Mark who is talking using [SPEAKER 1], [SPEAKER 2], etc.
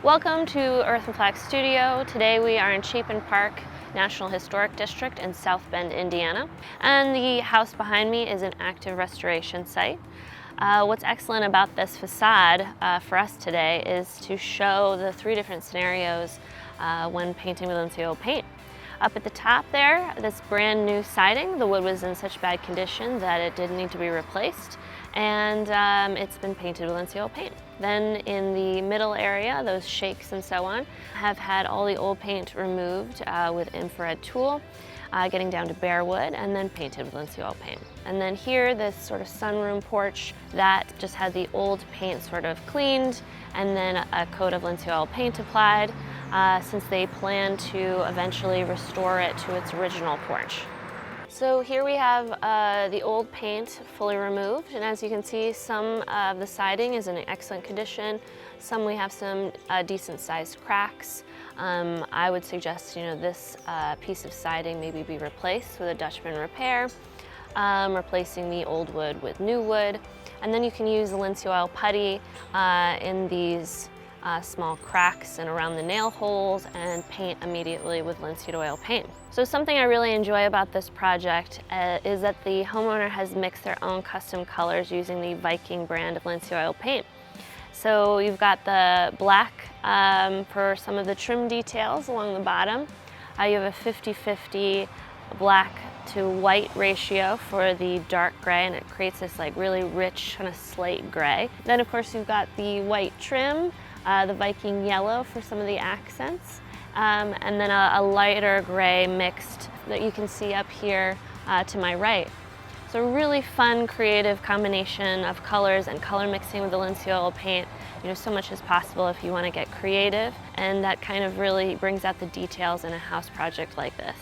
[SPEAKER 1] Welcome to Earth+Flax Studio. Today we are in Chapin Park National Historic District in South Bend, Indiana. And the house behind me is an active restoration site. What's excellent about this facade for us today is to show the three different scenarios when painting with linseed oil paint. Up at the top there, this brand new siding, the wood was in such bad condition that it did need to be replaced, and it's been painted with linseed oil paint. Then in the middle area, those shakes and so on, have had all the old paint removed with infrared tool, getting down to bare wood, and then painted with linseed oil paint. And then here, this sort of sunroom porch, that just had the old paint sort of cleaned, and then a coat of linseed oil paint applied, since they plan to eventually restore it to its original porch. So here we have the old paint fully removed, and as you can see, some of the siding is in excellent condition. Some we have some decent sized cracks. I would suggest this piece of siding maybe be replaced with a Dutchman repair, replacing the old wood with new wood. And then you can use the linseed oil putty in these small cracks and around the nail holes and paint immediately with linseed oil paint. So something I really enjoy about this project is that the homeowner has mixed their own custom colors using the Viking brand of linseed oil paint. So you've got the black for some of the trim details along the bottom. You have a 50-50 black to white ratio for the dark gray, and it creates this like really rich kind of slate gray. Then of course you've got the white trim, the Viking yellow for some of the accents, and then a lighter gray mixed that you can see up here to my right. So a really fun, creative combination of colors and color mixing with the linseed oil paint. So much is possible if you want to get creative, and that kind of really brings out the details in a house project like this.